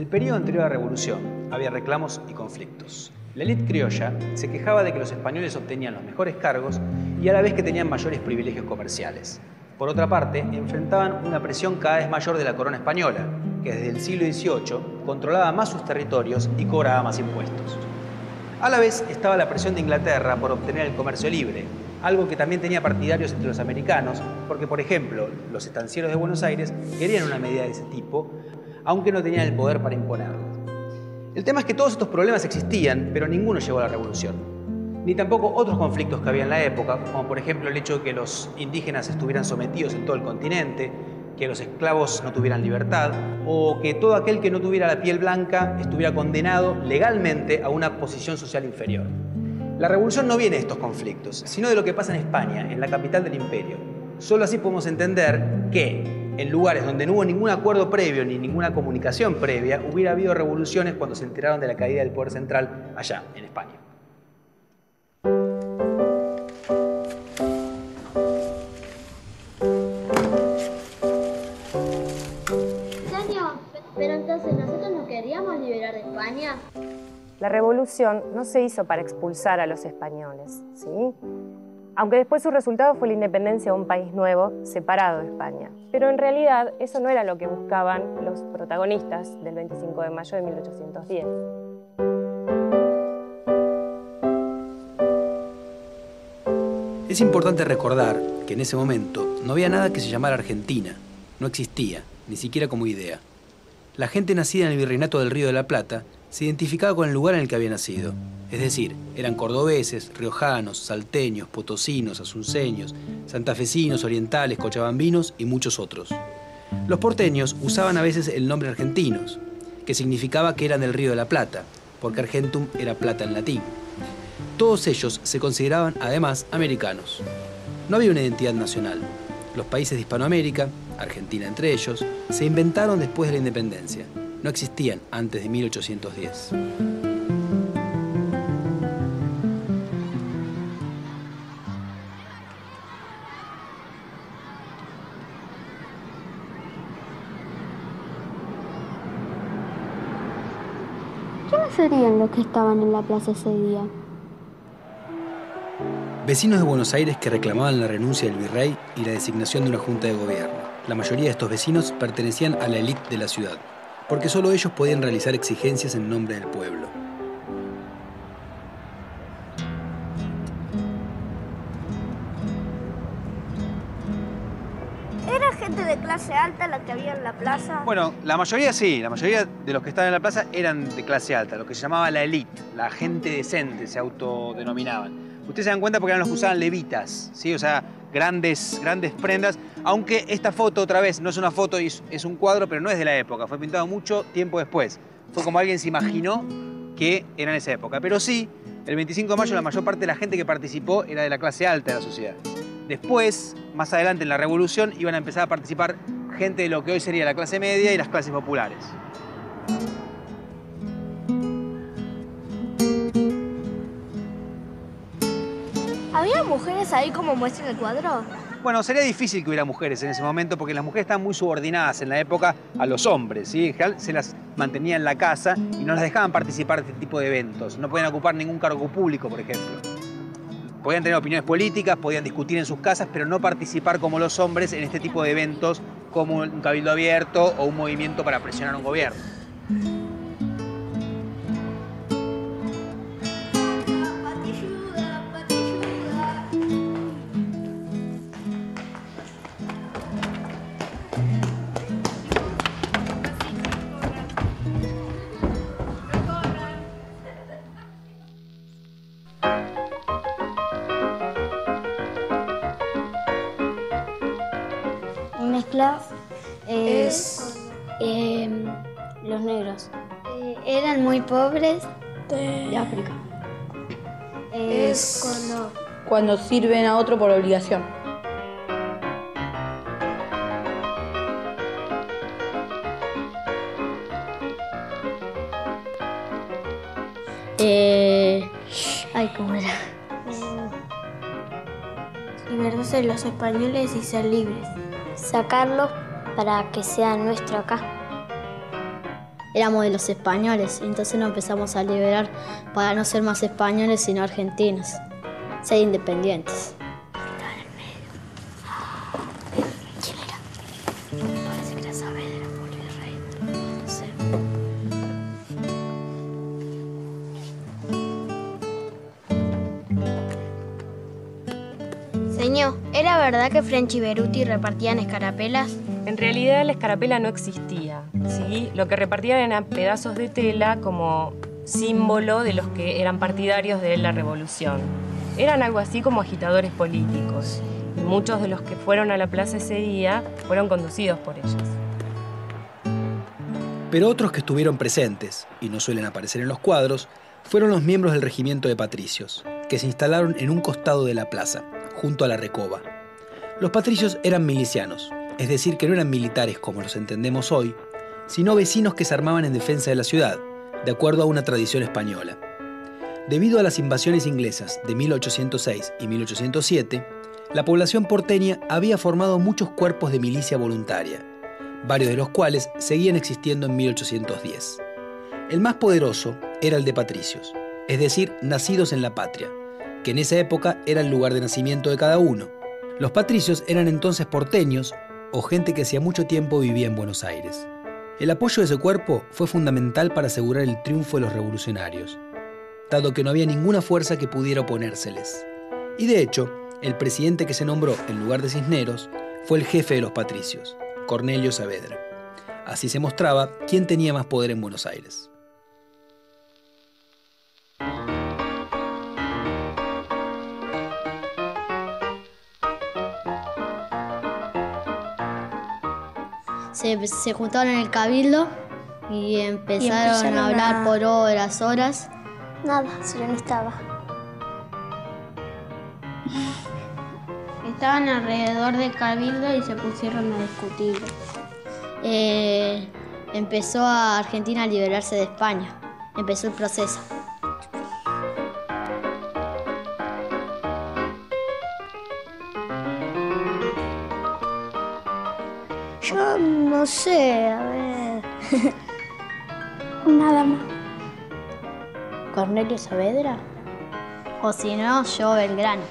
el periodo anterior a la Revolución había reclamos y conflictos. La élite criolla se quejaba de que los españoles obtenían los mejores cargos y a la vez que tenían mayores privilegios comerciales. Por otra parte, enfrentaban una presión cada vez mayor de la corona española, que desde el siglo XVIII controlaba más sus territorios y cobraba más impuestos. A la vez estaba la presión de Inglaterra por obtener el comercio libre, algo que también tenía partidarios entre los americanos, porque, por ejemplo, los estancieros de Buenos Aires querían una medida de ese tipo, aunque no tenían el poder para imponerla. El tema es que todos estos problemas existían, pero ninguno llegó a la Revolución. Ni tampoco otros conflictos que había en la época, como por ejemplo el hecho de que los indígenas estuvieran sometidos en todo el continente, que los esclavos no tuvieran libertad, o que todo aquel que no tuviera la piel blanca estuviera condenado legalmente a una posición social inferior. La Revolución no viene de estos conflictos, sino de lo que pasa en España, en la capital del imperio. Solo así podemos entender que, en lugares donde no hubo ningún acuerdo previo ni ninguna comunicación previa, hubiera habido revoluciones cuando se enteraron de la caída del poder central allá, en España. Pero entonces, ¿nosotros nos queríamos liberar de España? La revolución no se hizo para expulsar a los españoles, ¿sí? Aunque después su resultado fue la independencia de un país nuevo, separado de España. Pero en realidad eso no era lo que buscaban los protagonistas del 25 de mayo de 1810. Es importante recordar que en ese momento no había nada que se llamara Argentina. No existía, ni siquiera como idea. La gente nacida en el Virreinato del Río de la Plata se identificaba con el lugar en el que había nacido. Es decir, eran cordobeses, riojanos, salteños, potosinos, asunceños, santafesinos, orientales, cochabambinos y muchos otros. Los porteños usaban a veces el nombre argentinos, que significaba que eran del Río de la Plata, porque argentum era plata en latín. Todos ellos se consideraban además americanos. No había una identidad nacional. Los países de Hispanoamérica, Argentina entre ellos, se inventaron después de la independencia. No existían antes de 1810. ¿Quiénes serían los que estaban en la plaza ese día? Vecinos de Buenos Aires que reclamaban la renuncia del virrey y la designación de una junta de gobierno. La mayoría de estos vecinos pertenecían a la élite de la ciudad, porque solo ellos podían realizar exigencias en nombre del pueblo. ¿Era gente de clase alta la que había en la plaza? Bueno, la mayoría sí, la mayoría de los que estaban en la plaza eran de clase alta, lo que se llamaba la élite, la gente decente se autodenominaban. Ustedes se dan cuenta porque eran los que usaban levitas, ¿sí? O sea, grandes prendas, aunque esta foto, otra vez, no es una foto, es un cuadro, pero no es de la época, fue pintado mucho tiempo después. Fue como alguien se imaginó que era en esa época. Pero sí, el 25 de mayo la mayor parte de la gente que participó era de la clase alta de la sociedad. Después, más adelante en la Revolución, iban a empezar a participar gente de lo que hoy sería la clase media y las clases populares. ¿Había mujeres ahí como muestra en el cuadro? Bueno, sería difícil que hubiera mujeres en ese momento porque las mujeres estaban muy subordinadas en la época a los hombres, ¿sí? En general se las mantenía en la casa y no las dejaban participar de este tipo de eventos. No podían ocupar ningún cargo público, por ejemplo. Podían tener opiniones políticas, podían discutir en sus casas, pero no participar como los hombres en este tipo de eventos como un cabildo abierto o un movimiento para presionar a un gobierno. Mezcla los negros. Eran muy pobres de África. Cuando sirven a otro por obligación. ¿Cómo era? Liberarse de los españoles y ser libres. Sacarlos para que sea nuestro acá. éramos de los españoles, entonces nos empezamos a liberar para no ser más españoles sino argentinos, ser independientes. Señor, ¿era verdad que French y Beruti repartían escarapelas? En realidad la escarapela no existía, ¿sí? Lo que repartían eran pedazos de tela como símbolo de los que eran partidarios de la revolución. Eran algo así como agitadores políticos. Y muchos de los que fueron a la plaza ese día fueron conducidos por ellos. Pero otros que estuvieron presentes, y no suelen aparecer en los cuadros, fueron los miembros del regimiento de patricios, que se instalaron en un costado de la plaza, junto a la recoba. Los patricios eran milicianos, es decir, que no eran militares como los entendemos hoy, sino vecinos que se armaban en defensa de la ciudad, de acuerdo a una tradición española. Debido a las invasiones inglesas de 1806 y 1807, la población porteña había formado muchos cuerpos de milicia voluntaria, varios de los cuales seguían existiendo en 1810. El más poderoso era el de patricios, es decir, nacidos en la patria, que en esa época era el lugar de nacimiento de cada uno. Los patricios eran entonces porteños o gente que hacía mucho tiempo vivía en Buenos Aires. El apoyo de ese cuerpo fue fundamental para asegurar el triunfo de los revolucionarios, dado que no había ninguna fuerza que pudiera oponérseles. Y de hecho, el presidente que se nombró en lugar de Cisneros fue el jefe de los patricios, Cornelio Saavedra. Así se mostraba quién tenía más poder en Buenos Aires. Se juntaron en el cabildo y empezaron a hablar por horas. Nada, Serena estaba. Estaban alrededor del cabildo y se pusieron a discutir. Empezó a Argentina a liberarse de España. Empezó el proceso. Yo no sé, a ver. Nada más. Cornelio Saavedra. O si no, yo Belgrano,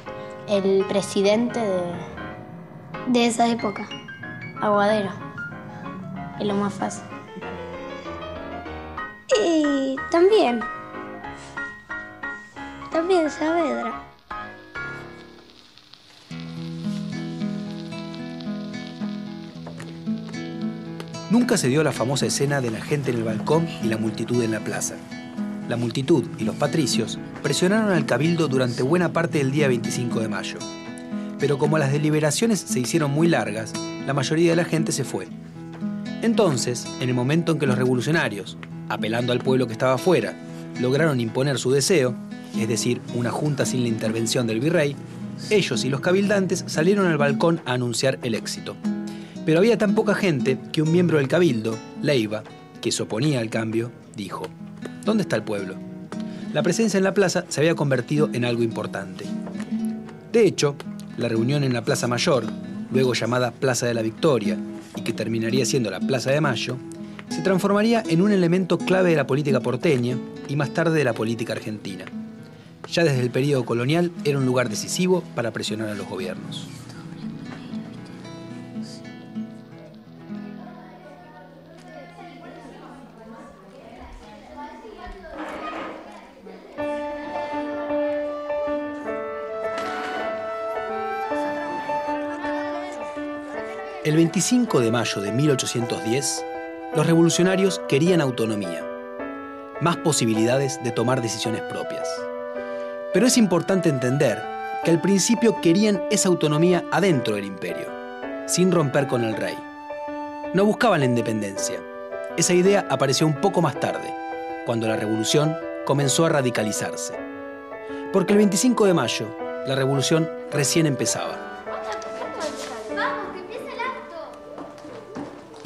el presidente De esa época. Aguadero. Es lo más fácil. Y también Saavedra. Nunca se dio la famosa escena de la gente en el balcón y la multitud en la plaza. La multitud y los patricios presionaron al cabildo durante buena parte del día 25 de mayo. Pero como las deliberaciones se hicieron muy largas, la mayoría de la gente se fue. Entonces, en el momento en que los revolucionarios, apelando al pueblo que estaba afuera, lograron imponer su deseo, es decir, una junta sin la intervención del virrey, ellos y los cabildantes salieron al balcón a anunciar el éxito. Pero había tan poca gente que un miembro del cabildo, Leiva, que se oponía al cambio, dijo: ¿dónde está el pueblo? La presencia en la plaza se había convertido en algo importante. De hecho, la reunión en la Plaza Mayor, luego llamada Plaza de la Victoria, y que terminaría siendo la Plaza de Mayo, se transformaría en un elemento clave de la política porteña y más tarde de la política argentina. Ya desde el período colonial era un lugar decisivo para presionar a los gobiernos. El 25 de mayo de 1810, los revolucionarios querían autonomía, más posibilidades de tomar decisiones propias. Pero es importante entender que al principio querían esa autonomía adentro del imperio, sin romper con el rey. No buscaban la independencia. Esa idea apareció un poco más tarde, cuando la revolución comenzó a radicalizarse. Porque el 25 de mayo, la revolución recién empezaba.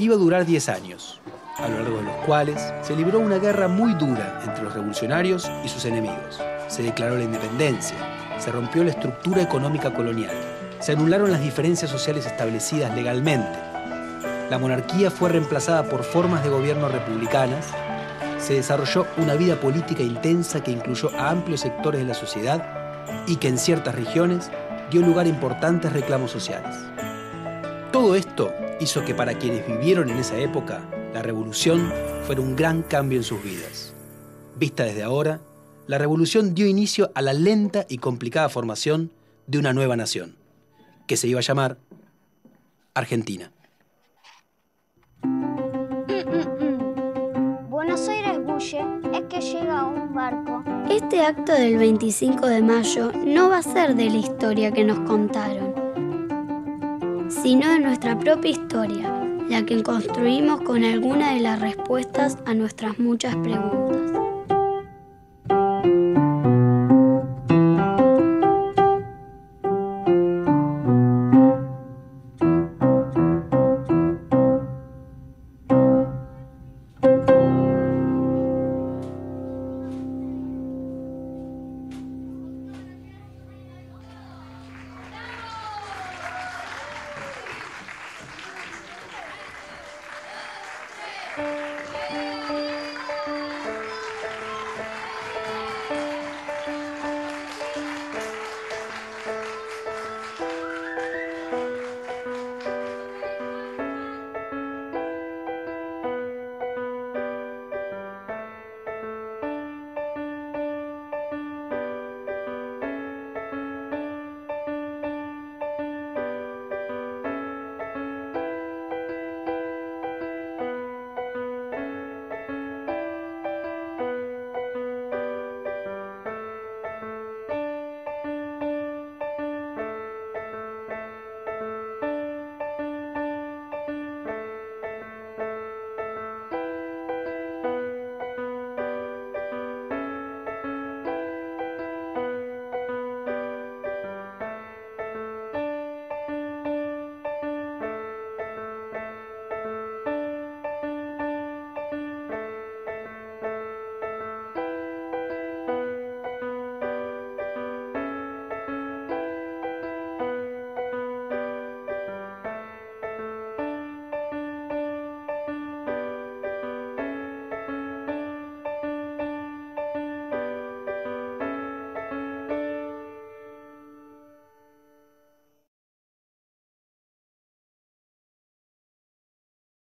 Iba a durar 10 años, a lo largo de los cuales se libró una guerra muy dura entre los revolucionarios y sus enemigos. Se declaró la independencia, se rompió la estructura económica colonial, se anularon las diferencias sociales establecidas legalmente. La monarquía fue reemplazada por formas de gobierno republicanas se desarrolló una vida política intensa que incluyó a amplios sectores de la sociedad y que en ciertas regiones dio lugar a importantes reclamos sociales. Todo esto hizo que para quienes vivieron en esa época, la revolución fuera un gran cambio en sus vidas. Vista desde ahora, la revolución dio inicio a la lenta y complicada formación de una nueva nación, que se iba a llamar Argentina. Buenos Aires bulle, es que llega un barco. Este acto del 25 de mayo no va a ser de la historia que nos contaron, sino de nuestra propia historia, la que construimos con alguna de las respuestas a nuestras muchas preguntas.